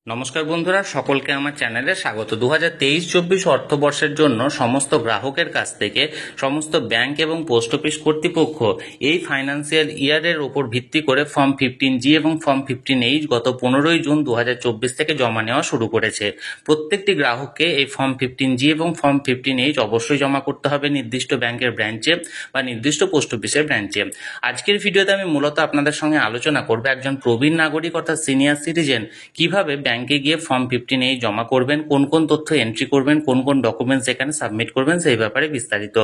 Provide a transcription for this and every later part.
নমস্কার বন্ধুরা, সকলকে আমার চ্যানেলে স্বাগত। 2023-24 অর্থবর্ষের জন্য সমস্ত গ্রাহকের কাছ থেকে সমস্ত ব্যাংক এবং পোস্ট অফিস কর্তৃপক্ষ এই ফাইন্যান্সিয়াল ইয়ারের ওপর ভিত্তি করে ফর্ম 15G এবং ফর্ম 15H গত 15ই জুন 2024 থেকে জমা নেওয়া শুরু করেছে। প্রত্যেকটি গ্রাহককে এই ফর্ম 15G এবং ফর্ম 15H অবশ্যই জমা করতে হবে নির্দিষ্ট ব্যাংকের ব্রাঞ্চে বা নির্দিষ্ট পোস্ট অফিসের ব্রাঞ্চে। আজকের ভিডিওতে আমি মূলত আপনাদের সঙ্গে আলোচনা করব একজন প্রবীণ নাগরিক অর্থাৎ সিনিয়র সিটিজেন কিভাবে ব্যাংকে গিয়ে ফর্ম 15A জমা করবেন, কোন কোন তথ্য এন্ট্রি করবেন, কোন কোন ডকুমেন্টস এখানে সাবমিট করবেন সেই ব্যাপারে বিস্তারিত।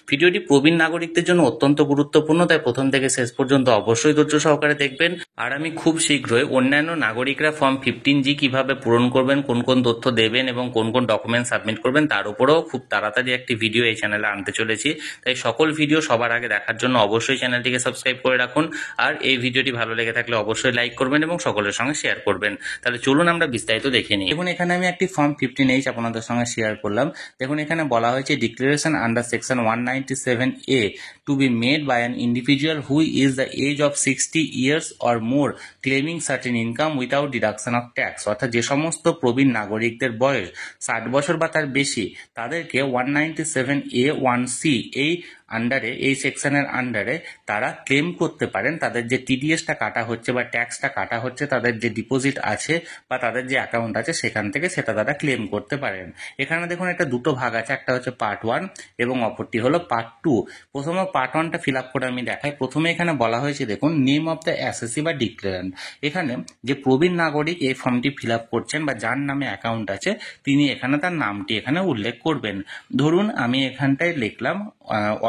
ভিডিওটি প্রবীণ নাগরিকদের জন্য অত্যন্ত গুরুত্বপূর্ণ, তাই প্রথম থেকে শেষ পর্যন্ত অবশ্যই ধৈর্য সহকারে দেখবেন। আর আমি খুব শীঘ্রই অন্যান্য নাগরিকরা ফর্ম 15G কিভাবে পূরণ করবেন, কোন কোন তথ্য দেবেন এবং কোন কোন ডকুমেন্ট সাবমিট করবেন তার উপরেও খুব তাড়াতাড়ি একটি ভিডিও এই চ্যানেলে আনতে চলেছি। তাই সকল ভিডিও সবার আগে দেখার জন্য অবশ্যই চ্যানেলটিকে সাবস্ক্রাইব করে রাখুন। আর এই ভিডিওটি ভালো লেগে থাকলে অবশ্যই লাইক করবেন এবং সকলের সঙ্গে শেয়ার করবেন। তাহলে চলুন আমরা বিস্তারিত দেখে নিই। দেখুন, এখানে আমি একটি ফর্ম 15H আপনাদের সঙ্গে শেয়ার করলাম। দেখুন, এখানে বলা হয়েছে declaration under section 197A to be made by an individual who is the age of 60 years or more claiming certain income without deduction of tax. অর্থাৎ যে সমস্ত প্রবীণ নাগরিকদের বয়স 60 বছর বা তার বেশি তাদেরকে 197A1C এই আন্ডারে, এই সেকশনের আন্ডারে তারা ক্লেম করতে পারেন। তাদের যে টিডিএসটা কাটা হচ্ছে বা ট্যাক্সটা কাটা হচ্ছে, তাদের যে ডিপোজিট আছে বা তাদের যে অ্যাকাউন্ট আছে সেখান থেকে সেটা তারা ক্লেম করতে পারেন। এখানে দেখুন, একটা দুটো ভাগ আছে, একটা হচ্ছে পার্ট 1 এবং অপরটি হলো পার্ট 2। প্রথমে পার্ট 1টা ফিল আপ করে আমি দেখাই। প্রথমে এখানে বলা হয়েছে, দেখুন, নেম অফ দ্য অ্যাসেসি বা ডিক্লেরেন্ট। এখানে যে প্রবীণ নাগরিক এই ফর্মটি ফিল আপ করছেন বা যার নামে অ্যাকাউন্ট আছে তিনি এখানে তার নামটি এখানে উল্লেখ করবেন। ধরুন আমি এখানটায় লিখলাম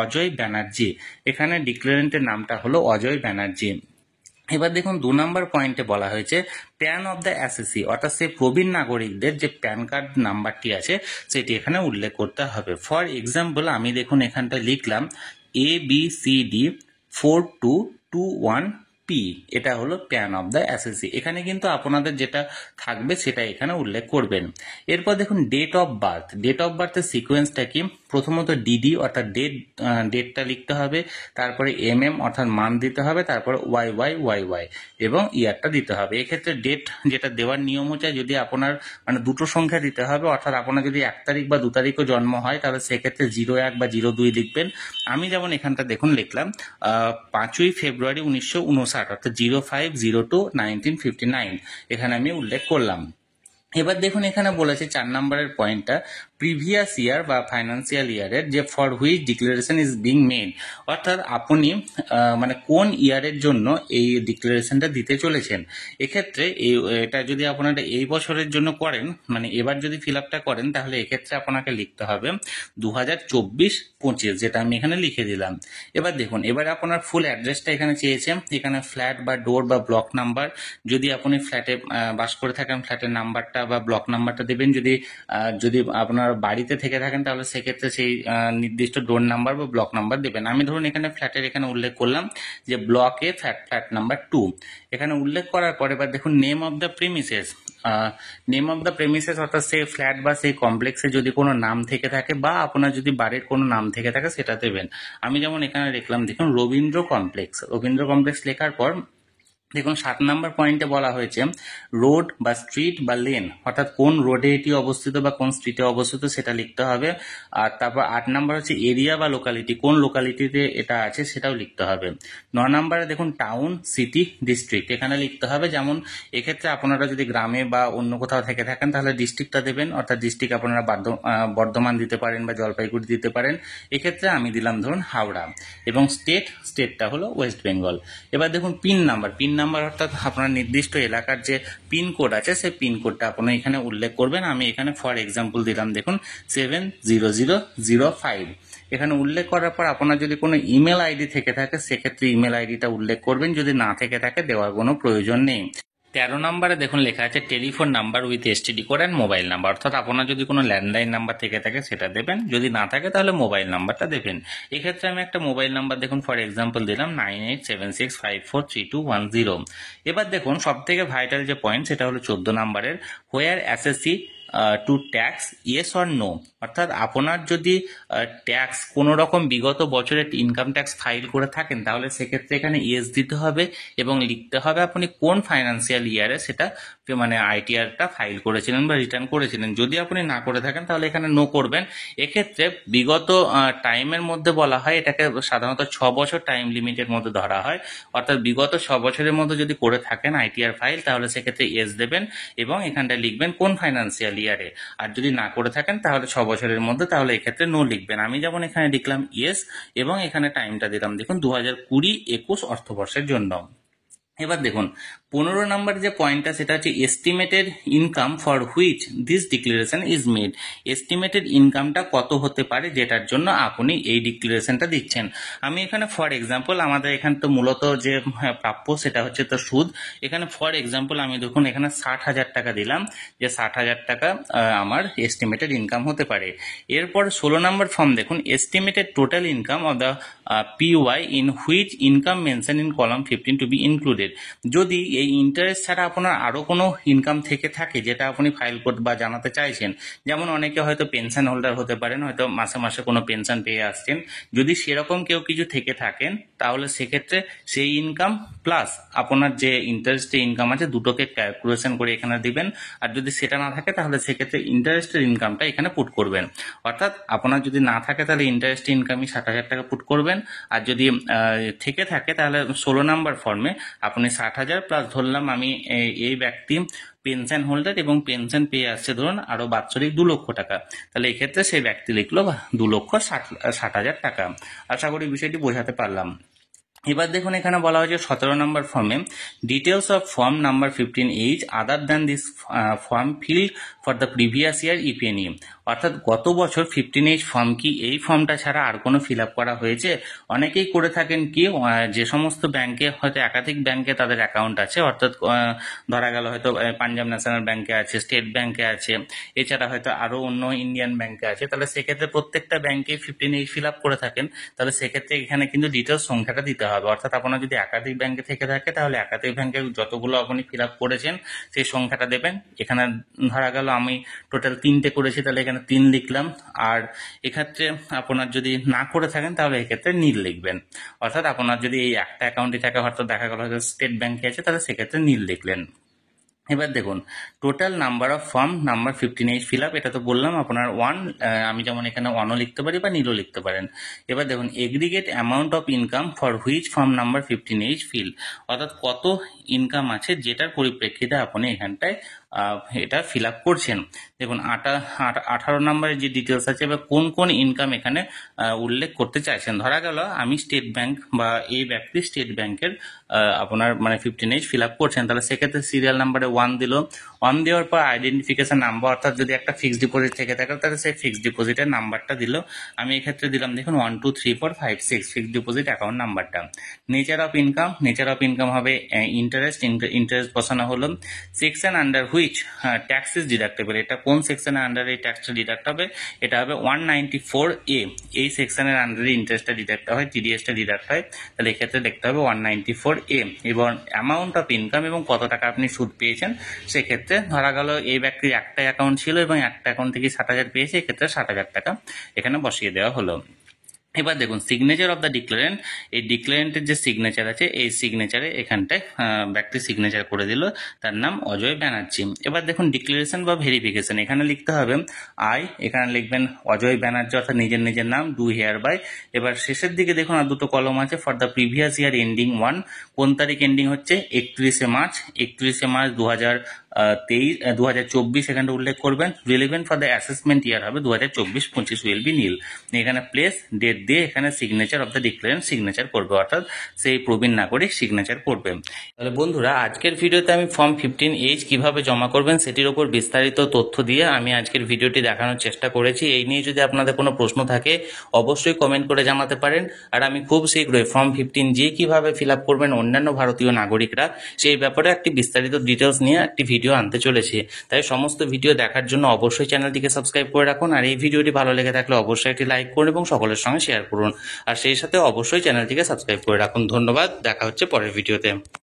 অজয় ব্যানার্জি। এখানে ডিক্লেরেন্টের নামটা হলো অজয় ব্যানার্জি। এবার দেখুন 2 নম্বর পয়েন্টে বলা হয়েছে প্যান অফ দ্য অ্যাসেসি, অর্থাৎ সেই প্রবীণ নাগরিকদের যে প্যান কার্ড নাম্বারটি আছে সেটি এখানে উল্লেখ করতে হবে। ফর এক্সাম্পল আমি দেখুন এখানটায় লিখলাম ABCD4221P, এটা হলো প্যান অফ দ্য অ্যাসেসি। এখানে কিন্তু আপনাদের যেটা থাকবে সেটা এখানে উল্লেখ করবেন। এরপর দেখুন date of birth. Date of বার্থের সিকোয়েন্সটা কি? প্রথমত ডিডি অর্থাৎ ডেটটা লিখতে হবে, তারপরে অর্থাৎ মান দিতে হবে, তারপরে ওয়াই এবং ইয়ারটা দিতে হবে। এক্ষেত্রে ডেট যেটা দেওয়ার নিয়ম হচ্ছে, যদি আপনার দুটো সংখ্যা দিতে হবে, অর্থাৎ আপনার যদি 1 তারিখ বা 2 তারিখও জন্ম হয় তাহলে সেক্ষেত্রে 01 বা 02 লিখবেন। আমি যেমন এখানটা দেখুন লিখলাম 5ই ফেব্রুয়ারি 1959, অর্থাৎ 05/02/1959 এখানে আমি উল্লেখ করলাম। এবার দেখুন এখানে বলেছে 4 নম্বরের পয়েন্টটা প্রিভিয়াস ইয়ার বা ফাইন্যান্সিয়াল ইয়ারের যে for which declaration is being made, অর্থাৎ আপনি কোন ইয়ারের জন্য এই ডিক্লারেশনটা দিতে চলেছেন। এক্ষেত্রে এটা যদি আপনারা এই বছরের জন্য করেন, এবার যদি ফিল আপটা করেন, তাহলে এক্ষেত্রে আপনাকে লিখতে হবে 2024-25, যেটা আমি এখানে লিখে দিলাম। এবার দেখুন, এবার আপনার ফুল অ্যাড্রেসটা এখানে চেয়েছে। এখানে ফ্ল্যাট বা ডোর বা ব্লক নাম্বার, যদি আপনি ফ্ল্যাটে বাস করে থাকেন ফ্ল্যাটের নাম্বারটা বা ব্লক নাম্বারটা দেবেন। যদি আপনার বাড়িতে থেকে থাকেন তাহলে সেক্ষেত্রে সেই নির্দিষ্ট ডোর নাম্বার বা ব্লক নাম্বার দেবেন। আমি ধরুন এখানে ফ্ল্যাটের এখানে উল্লেখ করলাম যে ব্লকে ফ্ল্যাট নাম্বার 2 এখানে উল্লেখ করার পর এবার দেখুন name of the premises. Name of the premises অর্থাৎ সেই ফ্ল্যাট বা সেই কমপ্লেক্সে যদি কোনো নাম থেকে থাকে বা আপনার যদি বাড়ির কোনো নাম থেকে থাকে সেটা দেবেন। আমি যেমন এখানে লিখলাম, দেখুন রবীন্দ্র কমপ্লেক্স লেখার পর দেখুন 7 নম্বর পয়েন্টে বলা হয়েছে রোড বা স্ট্রিট বা লেন, অর্থাৎ কোন রোডে এটি অবস্থিত বা কোন স্ট্রিটে অবস্থিত সেটা লিখতে হবে। আর তারপর 8 নম্বর হচ্ছে এরিয়া বা লোকালিটি, কোন লোকালিটিতে এটা আছে সেটাও লিখতে হবে। 9 নম্বরে দেখুন টাউন, সিটি, ডিস্ট্রিক্ট এখানে লিখতে হবে। যেমন এক্ষেত্রে আপনারা যদি গ্রামে বা অন্য কোথাও থেকে থাকেন তাহলে ডিস্ট্রিক্টটা দেবেন, অর্থাৎ ডিস্ট্রিক্ট আপনারা বর্ধমান দিতে পারেন বা জলপাইগুড়ি দিতে পারেন। এক্ষেত্রে আমি দিলাম ধরুন হাওড়া। এবং স্টেটটা হলো ওয়েস্ট বেঙ্গল। এবার দেখুন পিন নাম্বার অর্থাৎ আপনার নির্দিষ্ট এলাকার যে পিনকোড আছে সেই পিনকোডটা আপনারা এখানে উল্লেখ করবেন। আমি এখানে ফর এক্সাম্পল দিলাম দেখুন 70005। এখানে উল্লেখ করার পর আপনার যদি কোনো ইমেল আইডি থেকে থাকে সেক্ষেত্রে ইমেল আইডিটা উল্লেখ করবেন, যদি না থেকে থাকে দেওয়ার কোনো প্রয়োজন নেই। 13 নম্বরে দেখুন লেখা আছে telephone number with STD code and mobile number, অর্থাৎ আপনার যদি কোনো ল্যান্ডলাইন নাম্বার থেকে থাকে সেটা দেবেন, যদি না থাকে তাহলে মোবাইল নাম্বারটা দেবেন। এক্ষেত্রে আমি একটা মোবাইল নাম্বার দেখুন ফর এক্সাম্পল দিলাম 9876543210। এবার দেখুন সব থেকে ভাইটাল যে পয়েন্ট সেটা হলো 14 নম্বরের where assessee to tax yes or no, অর্থাৎ আপনার যদি ট্যাক্স কোনো রকম বিগত বছরের ইনকাম ট্যাক্স ফাইল করে থাকেন তাহলে সেক্ষেত্রে এখানে ইয়েস দিতে হবে এবং লিখতে হবে আপনি কোন ফাইন্যান্সিয়াল ইয়ারে সেটা মানে আইটিআরটা ফাইল করেছিলেন বা রিটার্ন করেছিলেন। যদি আপনি না করে থাকেন তাহলে এখানে নো করবেন। এক্ষেত্রে বিগত টাইমের মধ্যে বলা হয়, এটাকে সাধারণত 6 বছর টাইম লিমিটের মধ্যে ধরা হয়। অর্থাৎ বিগত 6 বছরের মধ্যে যদি করে থাকেন আইটিআর ফাইল তাহলে সেক্ষেত্রে ইয়েস দেবেন এবং এখানটা লিখবেন কোন ফাইন্যান্সিয়াল ইয়ারে। আর যদি না করে থাকেন তাহলে 6 বছরের মধ্যে তাহলে এক্ষেত্রে নো লিখবেন। আমি যেমন এখানে লিখলাম ইয়েস এবং এখানে টাইমটা দিলাম দেখুন 2020-21 অর্থবর্ষের জন্য। এবার দেখুন 15 নম্বর যে পয়েন্টটা সেটা হচ্ছে estimated income for which this declaration is made. Estimated ইনকামটা কত হতে পারে যেটার জন্য আপনি এই ডিক্লারেশনটা দিচ্ছেন। আমি এখানে ফর এক্সাম্পল আমাদের এখানে তো মূলত যে প্রাপ্য সেটা হচ্ছে তো সুদ। এখানে ফর এক্সাম্পল আমি দেখুন এখানে 60,000 টাকা দিলাম যে 60,000 টাকা আমার এস্টিমেটেড ইনকাম হতে পারে। এরপর 16 নম্বর ফর্ম দেখুন estimated total income of the PY in which income mention in column 15 to be included. যদি এই ইন্টারেস্ট ছাড়া আপনার আরো কোনো ইনকাম থেকে থাকে যেটা আপনি ফাইল করতে বা জানাতে চাইছেন, যেমন অনেকে হয়তো পেনশন হোল্ডার হতে পারেন, হয়তো মাসে মাসে কোনো পেনশন পেয়ে আসছেন, যদি সেরকম কেউ কিছু থেকে থাকেন তাহলে সেক্ষেত্রে সেই ইনকাম প্লাস আপনার যে ইন্টারেস্টের ইনকাম আছে দুটোকে ক্যালকুলেশন করে এখানে দিবেন। আর যদি সেটা না থাকে তাহলে সেক্ষেত্রে ইন্টারেস্টের ইনকামটা এখানে পুট করবেন। অর্থাৎ আপনার যদি না থাকে তাহলে ইন্টারেস্ট ইনকামই 60,000 টাকা পুট করবেন। আর যদি থেকে থাকে তাহলে 16 নম্বর ফর্মে আপনি 60,000 প্লাস ধরলাম আমি এই ব্যক্তি পেনশন হোল্ডার এবং পেনশন পেয়ে আসছে ধরুন আরো বাৎসরিক 2 লক্ষ টাকা, তাহলে এক্ষেত্রে সেই ব্যক্তি লিখলো 2,60,000 টাকা। আশা করি বিষয়টি বোঝাতে পারলাম। এবার দেখুন এখানে বলা হয়েছে 17 নম্বর ফর্মে details of form number 15H other than this form field for the previous year ইপিএনই। অর্থাৎ গত বছর 15H ফর্ম কি এই ফর্মটা ছাড়া আর কোনো ফিল আপ করা হয়েছে? অনেকেই করে থাকেন কি যে সমস্ত ব্যাংকে হয়তো একাধিক ব্যাংকে তাদের অ্যাকাউন্ট আছে, অর্থাৎ ধরা গেল হয়তো পাঞ্জাব ন্যাশনাল ব্যাংকে আছে, স্টেট ব্যাংকে আছে, এছাড়া হয়তো আরো অন্য ইন্ডিয়ান ব্যাংকে আছে, তাহলে সেক্ষেত্রে প্রত্যেকটা ব্যাংকে 15H ফিল আপ করে থাকেন, তাহলে সেক্ষেত্রে এখানে কিন্তু ডিটেলস সংখ্যাটা দিতে হবে। অর্থাৎ আপনার যদি একাধিক ব্যাংকে থেকে থাকে তাহলে একাধিক ব্যাংকে যতগুলো আপনি ফিল আপ করেছেন সেই সংখ্যাটা দেবেন। এখানে ধরা গেল আমি টোটাল 3টে করেছি তাহলে এখানে 3 লিখলাম। আর এক্ষেত্রে আপনার যদি না করে থাকেন তাহলে এক্ষেত্রে নীল লিখবেন। অর্থাৎ আপনার যদি এই একটা অ্যাকাউন্টে থাকে হয়তো দেখা গেল হয়তো স্টেট ব্যাংকে আছে তাহলে সেক্ষেত্রে নীল লিখলেন। এবার দেখুন total number of form number 15H fill up, এটা তো বললাম আপনার 1, আমি যেমন এখানে 1ও লিখতে পারি বা নীলও লিখতে পারেন। এবার দেখুন aggregate amount of income for which form number 15H fill, অর্থাৎ কত ইনকাম আছে যেটার পরিপ্রেক্ষিতে আপনি এখানটায় এটা ফিল আপ করছেন। দেখুন 18 নম্বরের যে ডিটেলস আছে বা কোন কোন ইনকাম এখানে উল্লেখ করতে চাইছেন। ধরা গেল আমি স্টেট ব্যাংক বা এই ব্যক্তি স্টেট ব্যাংকের আপনার মানে 15H ফিল আপ করছেন, তাহলে সেক্ষেত্রে সিরিয়াল নাম্বারে 1 দিল। 1 দেওয়ার পর আইডেন্টিফিকেশন নাম্বার, অর্থাৎ যদি একটা ফিক্সড ডিপোজিট থেকে থাকে তাহলে সেই ফিক্সড ডিপোজিটের নাম্বারটা দিল। আমি এক্ষেত্রে দিলাম দেখুন 1 2 3 4 5 6 ফিক্সড ডিপোজিট অ্যাকাউন্ট নাম্বারটা। Nature of income, nature of income হবে ইন্টারেস্ট বসানো হলো। Section under which tax is deductible, এটা কোন সেকশনের আন্ডারে এই ট্যাক্সটা ডিডাক্ট হবে, এটা হবে 194A। এই সেকশনের আন্ডারে ইন্টারেস্টটা ডিডাক্ট হয়, টিডিএসটা ডিডাক্ট হয়, তাহলে এক্ষেত্রে দেখতে হবে 194A। এবং অ্যামাউন্ট অফ ইনকাম এবং কত টাকা আপনি সুদ পেয়েছেন, সেক্ষেত্রে ধরা গেল এই ব্যক্তির একটা অ্যাকাউন্ট ছিল এবং একটা অ্যাকাউন্ট থেকে 60,000 পেয়েছে, এক্ষেত্রে 60,000 টাকা এখানে বসিয়ে দেওয়া হলো। এবার দেখুন সিগনেচার অফ দ্য ডিক্লারেন্ট, এই ডিক্লারেন্টের যে সিগনেচার আছে এই সিগনেচারে এখানটায় ব্যক্তি সিগনেচার করে দিল, তার নাম অজয় ব্যানার্জি। এবার দেখুন ডিক্লারেশন বা ভেরিফিকেশন, এখানে লিখতে হবে এখানে লিখবেন অজয় ব্যানার্জি অর্থাৎ নিজের নাম, ডু হেয়ার বাই। এবার শেষের দিকে দেখুন আর দুটো কলম আছে for the previous year ending 1, কোন তারিখ এন্ডিং হচ্ছে 31শে মার্চ 2024 এখানটা উল্লেখ করবেন। রিলেভেন্ট ফর দ্য অ্যাসেসমেন্ট ইয়ার হবে 2024-25 উইল বি নীল। এখানে প্লেস ডেট দিয়ে এখানে সিগনেচার অফ দ্য ডিক্লারেন্ট সিগনেচার করবে, অর্থাৎ সেই প্রবীণ নাগরিক সিগনেচার করবে। তাহলে বন্ধুরা আজকের ভিডিওতে আমি ফর্ম 15H কিভাবে জমা করবেন সেটির উপর বিস্তারিত তথ্য দিয়ে আমি আজকের ভিডিওটি দেখানোর চেষ্টা করেছি। এই নিয়ে যদি আপনাদের কোনো প্রশ্ন থাকে অবশ্যই কমেন্ট করে জানাতে পারেন। আর আমি খুব শীঘ্রই ফর্ম 15G কিভাবে ফিল আপ করবেন অন্যান্য ভারতীয় নাগরিকরা সেই ব্যাপারে একটি বিস্তারিত ডিটেলস নিয়ে একটি ভিডিও আনতে চলেছি। তাই সমস্ত ভিডিও দেখার জন্য অবশ্যই চ্যানেলটিকে সাবস্ক্রাইব করে রাখুন। আর এই ভিডিওটি ভালো লেগে থাকলে অবশ্যই একটি লাইক করুন এবং সকলের সঙ্গে শেয়ার করুন। আর সেই সাথে অবশ্যই চ্যানেলটিকে সাবস্ক্রাইব করে রাখুন। ধন্যবাদ, দেখা হচ্ছে পরের ভিডিওতে।